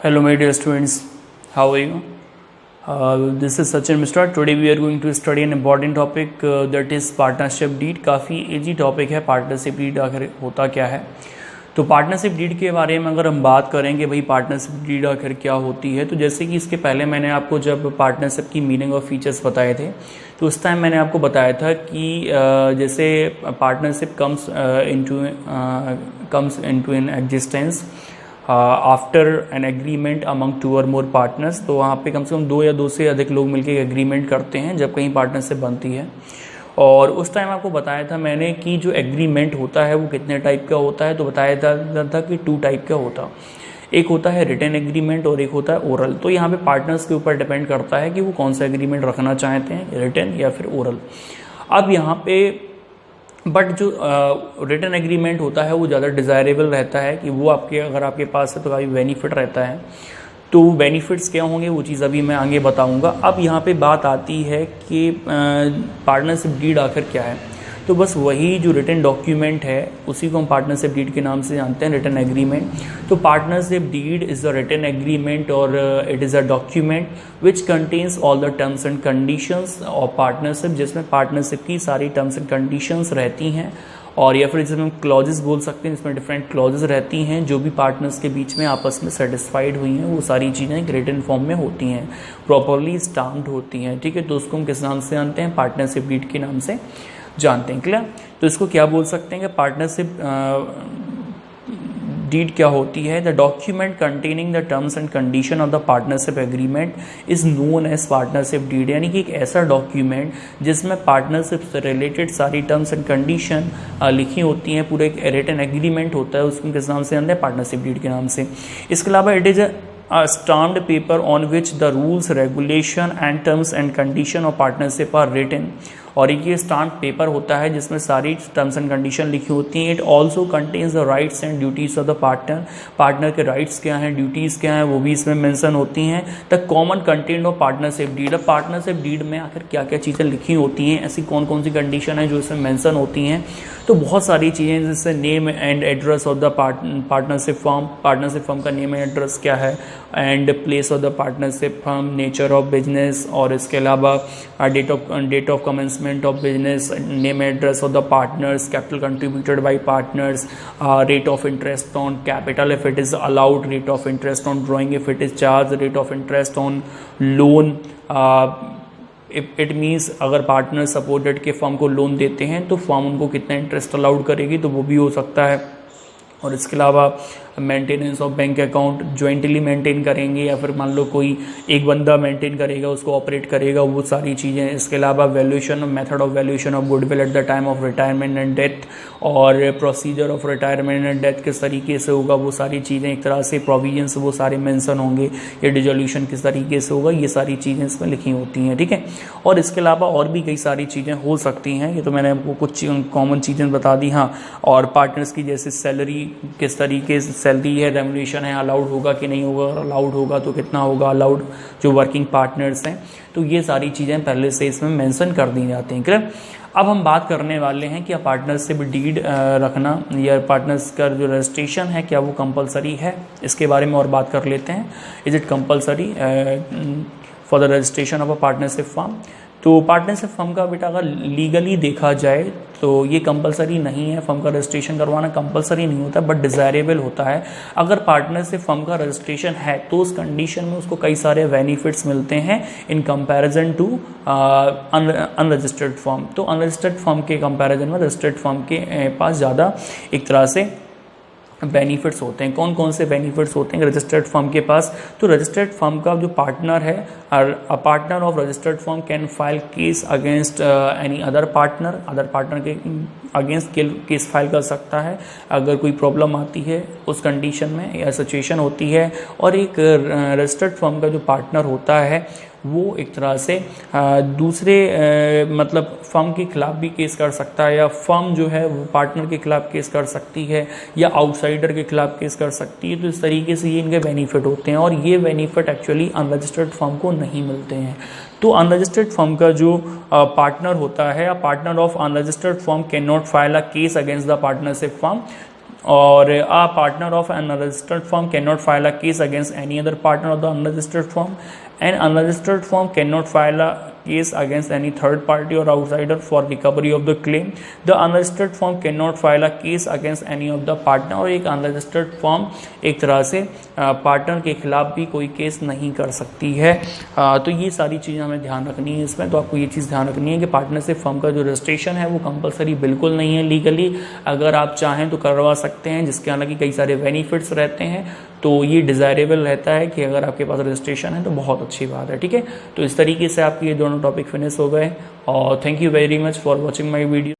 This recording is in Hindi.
Hello my dear students, how are you? This is Sachin Mishra. Today we are going to study an important topic that is partnership deed. काफ़ी इजी टॉपिक है पार्टनरशिप डीड आखिर होता क्या है। तो पार्टनरशिप डीड के बारे में अगर हम बात करेंगे भाई पार्टनरशिप डीड आखिर क्या होती है, तो जैसे कि इसके पहले मैंने आपको जब पार्टनरशिप की मीनिंग और फीचर्स बताए थे तो उस टाइम मैंने आपको बताया था कि जैसे partnership comes into an existence after an agreement among two और मोर पार्टनर्स। तो वहाँ पे कम से कम 2 या 2 से अधिक लोग मिलकर एग्रीमेंट करते हैं जब कहीं पार्टनरशिप बनती है। और उस टाइम आपको बताया था मैंने कि जो एग्रीमेंट होता है वो कितने टाइप का होता है, तो बताया था कि 2 टाइप का होता। एक होता है रिटन एग्रीमेंट और एक होता है ओरल। तो यहाँ पे पार्टनर्स के ऊपर डिपेंड करता है कि वो कौन सा एग्रीमेंट रखना चाहते हैं, रिटन या फिर ओरल। अब यहाँ पे बट जो रिटन एग्रीमेंट होता है वो ज़्यादा डिज़ायरेबल रहता है कि वो अगर आपके पास है तो काफ़ी बेनिफिट रहता है। तो बेनिफिट्स क्या होंगे वो चीज़ अभी मैं आगे बताऊंगा। अब यहाँ पे बात आती है कि पार्टनरशिप डीड आखिर क्या है। तो बस वही जो रिटन डॉक्यूमेंट है उसी को हम पार्टनरशिप डीड के नाम से जानते हैं, रिटन एग्रीमेंट। तो partnership deed is a written agreement और it is a document which contains all the terms and conditions of partnership, जिसमें पार्टनरशिप की सारी टर्म्स एंड कंडीशंस रहती हैं, और या फिर जिसमें हम क्लॉजेस बोल सकते हैं, इसमें डिफरेंट क्लॉजेस रहती हैं जो भी पार्टनर्स के बीच में आपस में सेटिस्फाइड हुई हैं, वो सारी चीज़ें एक रिटन फॉर्म में होती हैं, प्रॉपरली स्टाम्प्ड होती हैं। ठीक है, तो उसको हम किस नाम से जानते हैं, पार्टनरशिप डीड के नाम से जानते हैं। क्लियर? तो इसको क्या बोल सकते हैं कि पार्टनरशिप डीड क्या होती है। The document containing the terms and condition of the partnership agreement is known as partnership deed, यानी कि एक ऐसा डॉक्यूमेंट जिसमें पार्टनरशिप से रिलेटेड सारी टर्म्स एंड कंडीशन लिखी होती हैं, पूरे एक रिटन एग्रीमेंट होता है, उसको किस नाम से जानते हैं, पार्टनरशिप डीड के नाम से। इसके अलावा it is a stamped paper on which the rules, regulation and terms and condition of partnership are written। और एक ये स्टाम्प पेपर होता है जिसमें सारी टर्म्स एंड कंडीशन लिखी होती हैं। It also contains the rights and duties of the partner के राइट्स क्या हैं, ड्यूटीज़ क्या हैं, वो भी इसमें मेंशन होती हैं। The common content of partnership deed, अब पार्टनरशिप डीड में आखिर क्या क्या चीज़ें लिखी होती हैं, ऐसी कौन कौन सी कंडीशन है जो इसमें मेंशन होती हैं। तो बहुत सारी चीज़ें, जैसे name and address of the partnership firm का नेम एंड एड्रेस क्या है, and place of the partnership firm, nature of business, और इसके अलावा date of commencement of business, name address of the partners, capital contributed by partners, rate of interest on capital if it is allowed, rate of interest on drawing if it is charged, rate of interest on loan, it means अगर पार्टनर सपोर्टेड के फर्म को लोन देते हैं तो फर्म उनको कितना इंटरेस्ट अलाउड करेगी, तो वो भी हो सकता है। और इसके अलावा maintenance of bank account jointly maintain करेंगे या फिर मान लो कोई एक बंदा मेंटेन करेगा, उसको ऑपरेट करेगा, वो सारी चीज़ें। इसके अलावा valuation, method of valuation of goodwill at the time of retirement and death, और procedure of retirement and death किस तरीके से होगा, वो सारी चीज़ें एक तरह से प्रोविजंस वो सारे मेंशन होंगे, या डिजोल्यूशन किस तरीके से होगा, ये सारी चीज़ें इसमें लिखी होती हैं। ठीक है, और इसके अलावा और भी कई सारी चीज़ें हो सकती हैं, ये तो मैंने आपको कुछ कॉमन चीज़ें बता दी। हाँ, और पार्टनर्स की जैसे सैलरी किस तरीके से सैलरी है, रेमुनेशन है, अलाउड होगा कि नहीं होगा, अलाउड होगा तो कितना होगा, अलाउड जो वर्किंग पार्टनर्स हैं, तो ये सारी चीज़ें पहले से इसमें मेंशन कर दी जाती हैं। क्लियर? अब हम बात करने वाले हैं कि पार्टनरशिप डीड रखना या पार्टनर्स का जो रजिस्ट्रेशन है क्या वो कंपलसरी है, इसके बारे में और बात कर लेते हैं। Is it compulsory for the registration of a partnership firm. तो पार्टनरशिप फर्म का बेटा अगर लीगली देखा जाए तो ये कंपलसरी नहीं है, फर्म का रजिस्ट्रेशन करवाना कंपलसरी नहीं होता, बट डिज़ायरेबल होता है। अगर पार्टनरशिप फर्म का रजिस्ट्रेशन है तो उस कंडीशन में उसको कई सारे बेनिफिट्स मिलते हैं in comparison to unregistered firm. तो अनरजिस्टर्ड फर्म के कंपैरिजन में रजिस्टर्ड फर्म के पास ज़्यादा एक तरह से बेनिफिट्स होते हैं। कौन कौन से बेनिफिट्स होते हैं रजिस्टर्ड फर्म के पास? तो रजिस्टर्ड फर्म का जो पार्टनर है, a partner of registered firm can file case against any other partner के अगेंस्ट केस फाइल कर सकता है अगर कोई प्रॉब्लम आती है उस कंडीशन में या सिचुएशन होती है। और एक रजिस्टर्ड फर्म का जो पार्टनर होता है वो एक तरह से दूसरे मतलब फर्म के खिलाफ भी केस कर सकता है, या फर्म जो है वो पार्टनर के खिलाफ केस कर सकती है, या आउटसाइडर के खिलाफ केस कर सकती है। तो इस तरीके से ये इनके बेनिफिट होते हैं, और ये बेनिफिट एक्चुअली अनरजिस्टर्ड फर्म को नहीं मिलते हैं। तो अनरजिस्टर्ड फर्म का जो पार्टनर होता है, partner of unregistered firm can not file a case against the partnership firm और a partner of an unregistered firm cannot file a case against any other partner of the unregistered firm. An unregistered firm cannot file a case against any third party or outsider for recovery of the claim. The unregistered firm cannot file a case against any of the partner. और एक unregistered firm एक तरह से पार्टनर के खिलाफ भी कोई केस नहीं कर सकती है। तो ये सारी चीज़ें हमें ध्यान रखनी है इसमें। तो आपको ये चीज़ ध्यान रखनी है कि पार्टनरशिप फर्म का जो रजिस्ट्रेशन है वो कंपलसरी बिल्कुल नहीं है लीगली। अगर आप चाहें तो करवा सकते हैं, जिसके हालांकि कई सारे बेनिफिट्स रहते हैं। तो ये डिज़ायरेबल रहता है कि अगर आपके पास रजिस्ट्रेशन है तो बहुत अच्छी बात है, ठीक है। तो इस तरीके से आपके ये दोनों टॉपिक फिनिश हो गए और thank you very much for watching my video.